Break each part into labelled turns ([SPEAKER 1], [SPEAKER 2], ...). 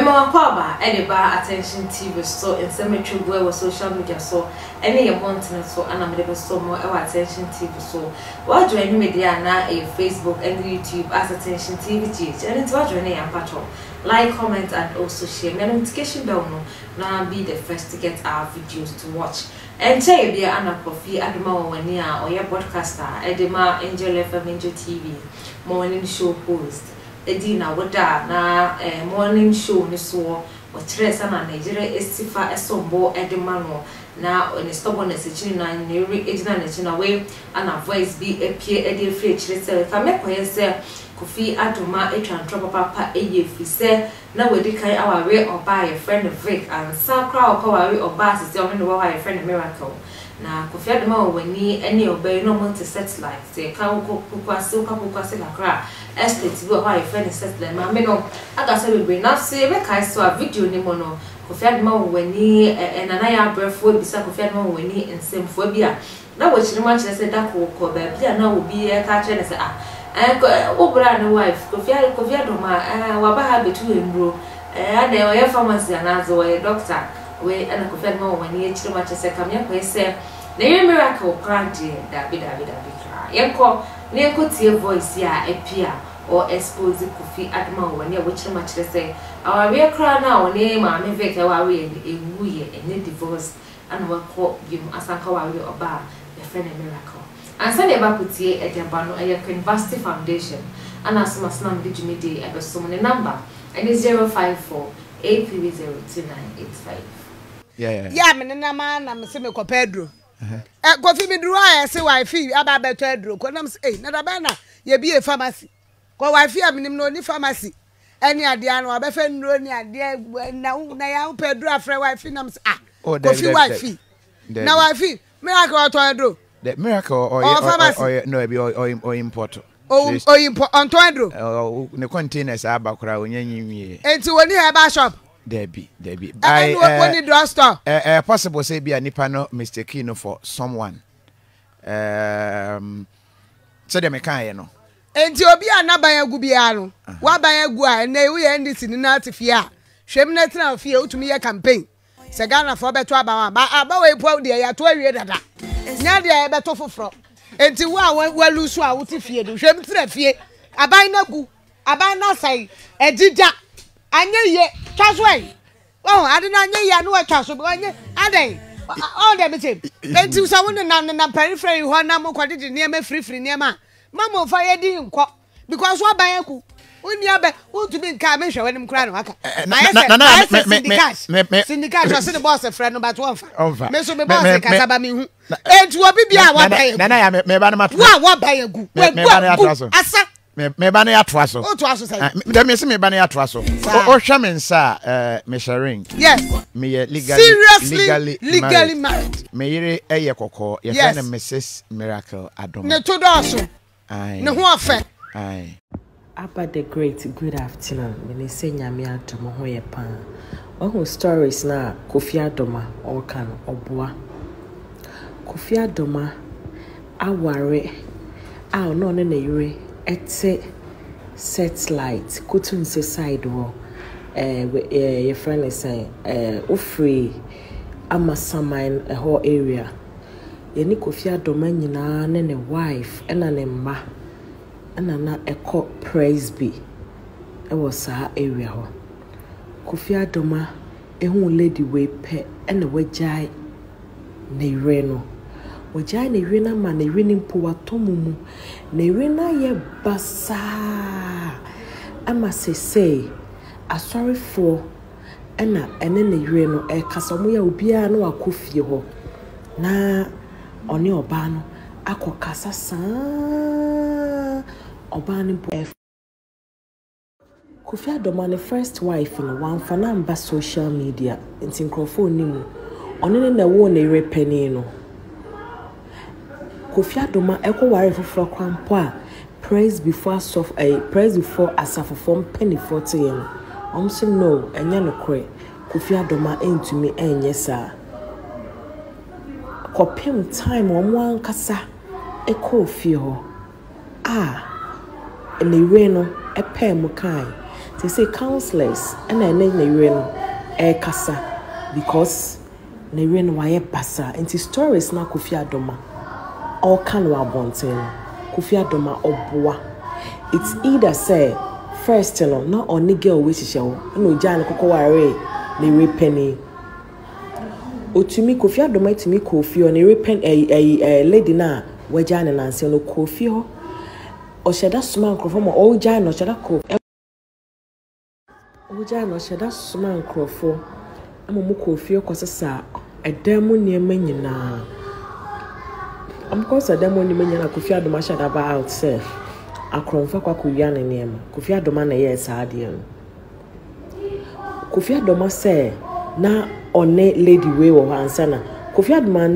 [SPEAKER 1] Memo Kwaba, any bar attention TV so in cemetery where social media so any mountain so and I'm never so more attention TV so what do any media now a Facebook and YouTube as attention Tvgh and it's what you name patrol. Like, comment and also share. My notification bell no now be the first to get our videos to watch. And say be an Kofi Adomah or your broadcaster Edema Angel FM Angel TV morning show host. Edina wada na morning show ni so o tresa na Nigeria estifa esombo edemano na on stubbornness echi na neri ejina na echi na we ana voice be appear edi free echi se ka me koyese Kofi Adomah etwa papa eye fise na we di kan aware oba your friend Vic and sakra okaware oba sisi o no wa your friend Miracle na Kofi Adomah wani any obey no want to set like say ka kwase kakra estate bi wa your friend set like ma me no aga say we na say be kai so a video ni mo no Kofi Adomah wani enana ya brefo bisa Kofi Adomah wani ensemfo bia na wo chiri man chire say da ko ba bia na obi e ka chire say obra na wife Kofi Adomah wa ba ha betu embro ada o pharmacy anazo o doctor we ana Kofi Adomah wani e chiri man chire say kam ya ko say na your Miracle grande dabi kra yenko ne ko tie voice ya epia or expose Kofi Adomah wani e wo chiri man chire say our we cry now ne ma me Vic wa we ewuye enye divorce and we call you asanka wa we oba your friend Miracle and say never put here at the bano a University Foundation and as masnam di jumidi ebe so ne number and is 054 8302985
[SPEAKER 2] yeah me na ma na me se me ko Pedro Kofi mi duru a say wife aba beto Pedro ko nam say na da ba na ye bi e pharmacy ko wife am nim no ni pharmacy any ade anu abefa nro ni ade na ya Pedro afre wife nam say Kofi wife na wife Miracle to Pedro
[SPEAKER 3] the Miracle or no be or import
[SPEAKER 2] import on to Pedro
[SPEAKER 3] the containers abakura onyanyi
[SPEAKER 2] enti woni he ba shop
[SPEAKER 3] Debbie
[SPEAKER 2] I woni drugstore
[SPEAKER 3] possible say be a nipa no mistake no for someone so dem kan ye no
[SPEAKER 2] enti obi anaban agu bia no wa ban agu a na ewu ye ndisi ni na atifia hwem na tena afia utumi ye campaign se Ghana for beto aba we po de ya to awie dada nya de ya beto foforo enti wa lusu a utifie do hwem tena fie aban na gu aban na sai ejija anye ye twaswe oh ade na anye ye no wa twaso be anye ade all them say enti so won na periphery ho na mo kwade ne ma free ne ma mama fa ye di nko because wa ban aku uni abe to be nka me hwe wanim kra no aka syndicat so the boss friend no but one fa me so me boss kasaba me hu enti obi bia wa ban
[SPEAKER 3] na ya me ba na mato
[SPEAKER 2] wa ban agu
[SPEAKER 3] me ba na ya so
[SPEAKER 2] asa
[SPEAKER 3] me ba na ya to aso
[SPEAKER 2] o to aso say
[SPEAKER 3] dem me se me ba na ya to aso o hwa me nsa me sharing
[SPEAKER 2] yes
[SPEAKER 3] me ye legally
[SPEAKER 2] married
[SPEAKER 3] me yire eye kokko ye fa na Mrs Miracle Adomah
[SPEAKER 2] ne to do aso ne ho afa
[SPEAKER 3] ai
[SPEAKER 4] Abba the Great, good afternoon. When say Nyame Adomah ho ye pan. Ohu stories na Kofi Adomah or kan obua. Kofi Adomah aware no ne yure ete satellite kutun se side wo your friend is saying ofree amasaman a whole area. Ye ni Kofi Adomah nyina ne wife ena ne mma na eko praise be e was her area ho Kofi Adomah ehu lady we pe ena wajai ne reno wajai ne rena ma ne reni mpo watomumu ne rena ye basa ama sese asori for ena ene ne reno e kasamu ya obia na wakofie ho na oni oba no akokasa saa Obani Kofi Adomah ne first wife no one fanamba social media nti nkrofo nimu onene na wo na repeni no Kofi Adomah ware foforo kwampo a praise before asafofo penny 40 yen omso no enya no kre Kofi Adomah entumi enye saa kopem time omo ankasa fie ho ne we no epe mu kai They say counselors and then they kasa because they ren why basa and stories na Kofi Adomah all can wa bonten Kofi Adomah oboa. It's either say first not only girl which is no jan koko ware ne repeni otumi Kofi Adomah tumi Kofi on repen a lady na wajan and answer no Kofi ho o sheda suma nkrofo o jan no sheda ko o jan no sheda suma nkrofo amomu Kofi okosesa edemu niema nyina amkosa edemu niema nyina Kofi Adomah sheda ba out say akronfa kwa kuya ne niema Kofi Adomah na yes ade no Kofi Adomah say na one lady we wo hansa na Kofi Adomah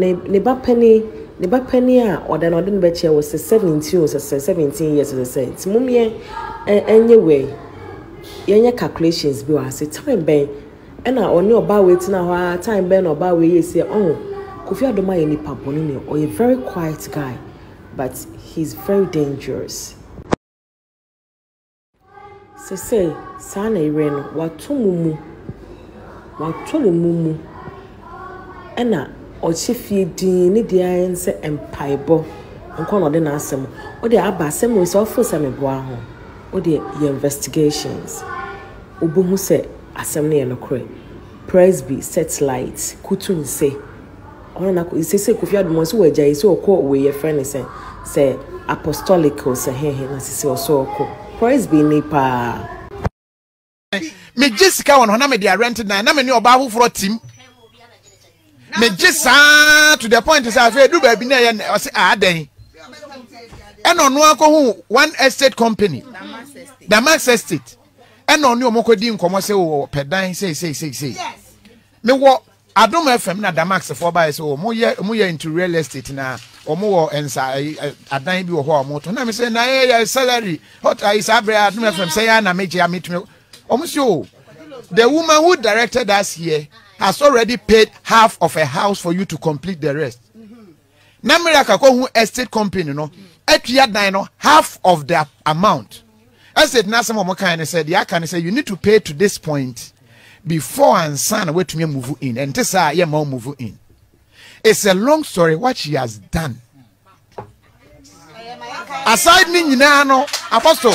[SPEAKER 4] ne ba pani a oda no be che was 17 or 17 years to say it's mumie anyway yenye calculations bi wa say time ben na one oba wait na ho time ben oba we ye say Kofi Adomah ye nipa boni ne or a very quiet guy but he's very dangerous. Say sana ire no watumumu ena ochefie din ne dia ense empaibo nko no de na asem o de aba asem we so for some boa ho o de investigations obohu se asem ne ye no kore presby satellite kutun se ona na ko se Kofi Adomah so waja so okọ we ye friend say apostolic o se he na se so okọ presby ni pa
[SPEAKER 3] me Jessica won na me dey rent na me ni oba afoforo tim me Jessica to the point is I do baby na ye o say adan and on one ko one estate company the Max Estate and on you mokodi nkomo say o pedan say me wo Adom FM na Damax for by so mo ye into real estate na omo wo ensa adan bi wo ho omo to na me say na ye salary hot is abre Adom FM say ya na meje ametumi omo so the woman who directed us here has already paid half of a house for you to complete the rest. Na miracle ko hu estate company no atua dan no half of the amount. I said na some omo kan said ya kan say you need to pay to this point before and son wait to me move in and this yeah move in. It's a long story what she has done. Aside me no apostle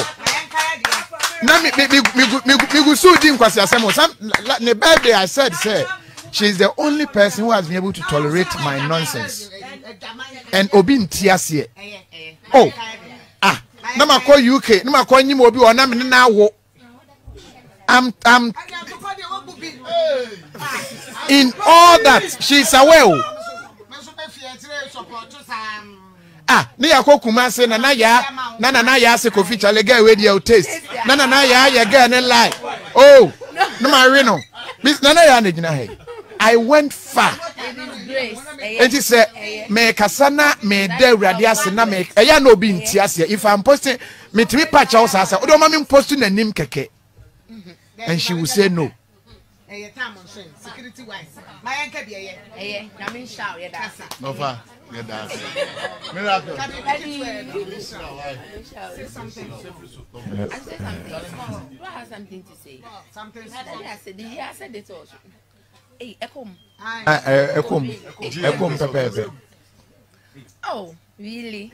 [SPEAKER 3] na me go so din kwasi asemo some ne birthday I said say she's the only person who has been able to tolerate my nonsense and obi ntiase na ma call UK na ma call nyim obi o na me na wo I'm in all that she's aware. Ne yakokuma say na ya say Kofi chale guy we dey taste. Na ya guy ne lie. Oh, no ma re no. Miss na ya na gina he. I went far. And she said me kasana me de urade ase na me eya no obi ntiase. If I'm posting me timi patch house ase. Odo ma me posting na nim keke. And she will say no.
[SPEAKER 2] Security wise. My anchor be na me shout ye da.
[SPEAKER 3] No fa, ye da. Miracle.
[SPEAKER 2] Say something.
[SPEAKER 5] I said something. I have something to say.
[SPEAKER 2] Something.
[SPEAKER 5] I said it also. Hey, Ekom.
[SPEAKER 3] Ekom pepe.
[SPEAKER 5] Oh, really?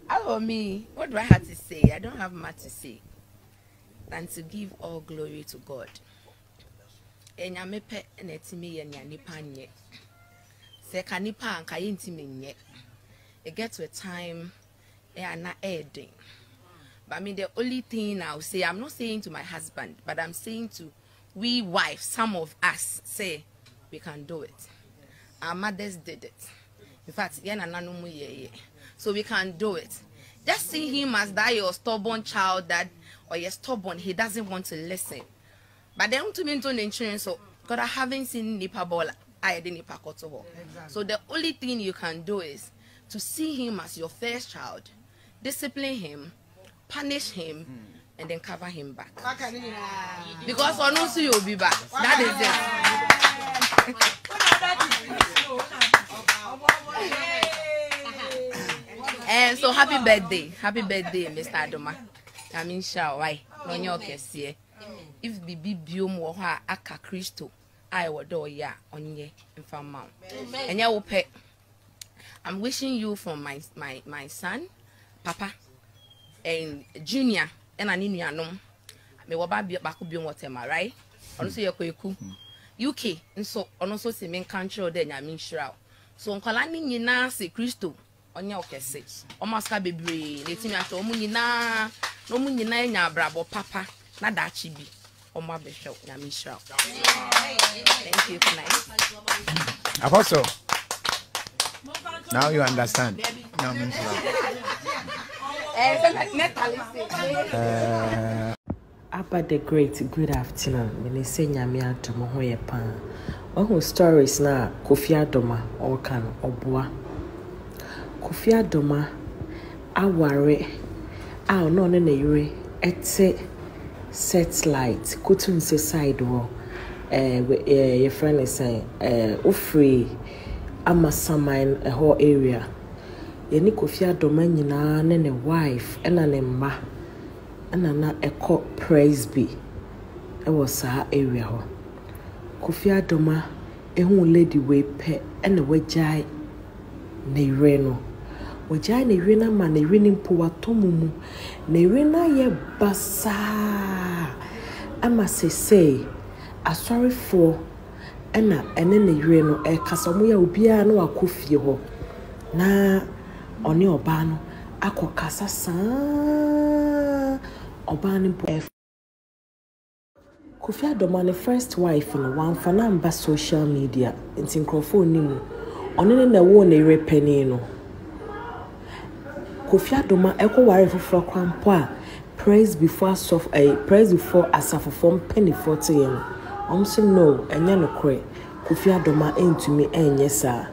[SPEAKER 5] Hello, me. What do I have to say? I don't have much to say than to give all glory to God. Enyamepe netimi ye nipa nye. Se kanipa anka yintimi nye. It gets to a time na ending. But I mean the only thing I'll say, I'm not saying to my husband, but I'm saying to we wives, some of us say we can do it. Our mothers did it. In fact, so we can do it. Just see him as that your stubborn child that or you're stubborn, he doesn't want to listen. But then to me into the insurance, so because I haven't seen Nipa Bola, I didn't Nipa Kotoho. So the only thing you can do is to see him as your first child, discipline him, punish him, and then cover him back. Because on also you'll be back. That is it. And so happy birthday, Mr. Adomah. I mean, shall why? no nyo kese if bibi biom wo ha aka Kristo I wodo ya onye mfama enya wo pe. I'm wishing you from my son papa and junior and an nuanom me wo ba ko biom whatever right ono so yekoeku UK nso ono so se men country de nyame nhyira so nkwala ni nyina se Kristo onye okese omaska bebre letimi ato omu nyina no mu nyina enya abrabo papa na dachi bi omo abehwe nyame nhyira. Thank you tonight.
[SPEAKER 3] Apostle, now you understand. Nyame nhyira.
[SPEAKER 4] Abba the Great, good afternoon. Mene se nyame adomo ho ye pa. Ohu stories na Kofi Adomah o kan oboa. Kofi Adomah aware a no ne yire ete satellite kutun se side wo your friend is saying ofree amasaman ho area. Ye ni Kofi Adomah nyina ne wife ena ne mma na eko praise be e was her area ho. Kofi Adomah ehu lady we pe ena wajai ne reno wajai ne rena ma ne reni mpo watomumu ne rena ye basa ama sese asori for ena ene ne reno e kasamu ya obia na wakofie ho na oni oba no akokasa saa oba ni Kofi Adomah ne first wife no wan fana mba social media nti nkrofo nimu ono ne wo ne repeni no Kofi Adomah ekoware foforo kwampo a praise before asafofo penny 40 yen omso no enya no kre Kofi Adomah entumi enye saa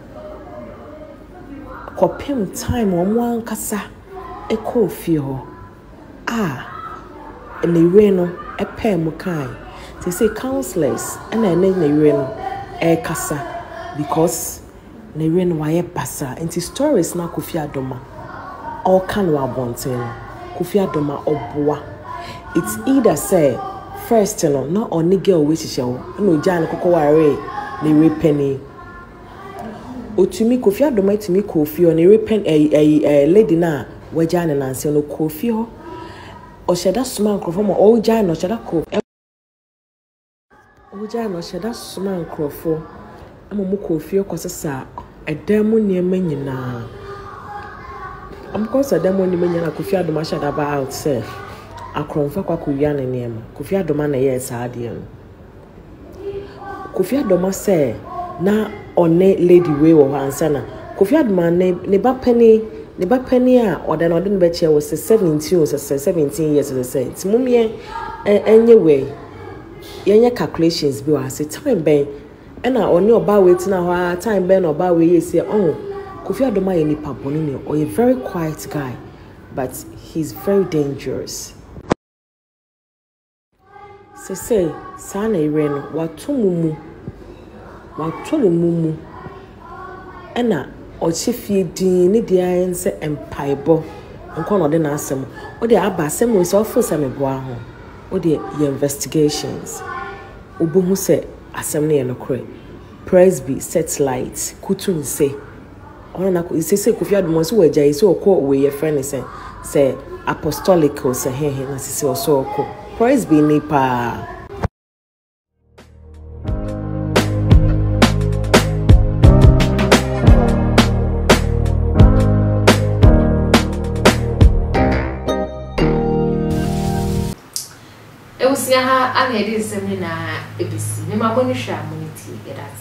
[SPEAKER 4] kopem time omo ankasa ekofie ho ne we no epem kai they say counselors and I ne we no kasa because ne we no waye basa into stories na Kofi Adomah all kan wa bonten Kofi Adomah oboa. It's either say first no na oni girl we hihye wo na oja ne kokoware ne repeni otumi Kofi Adomah tumi Kofi o ne repen lady na waja ne nanse no Kofi ho o sheda suma nkrofo o oja no sheda ko oja no sheda suma nkrofo amomo Kofi okosesa edam niema nyina amkosa edam niema nyina Kofi Adomah sheda ba out say akromfa kwa kuwia ne niema Kofi Adomah na ye saade no Kofi Adomah say na one lady we wo hansana Kofi Adomah ne ba penny a oda no de be che was 17 years old say timumie enye we yenye calculations bi wa say time ben na oni oba we tina ho time ben oba we ye say Kofi Adomah ye nipa boni o a very quiet guy but he's very dangerous. Say sana ire no watumumu ena ochifie din ne dia ense empaibo nko no de na asem o de aba asem we so for some boa ho o de investigations obohu se asem ne no kre praise be satellite kutun se ona na ko se Kofi Adomah so wajai so ko we ye friend say apostolic o se he na se so ko praise be ni pa.
[SPEAKER 1] Ha ana edi nsem ni na ebisi me maboni hwa amuniti gedat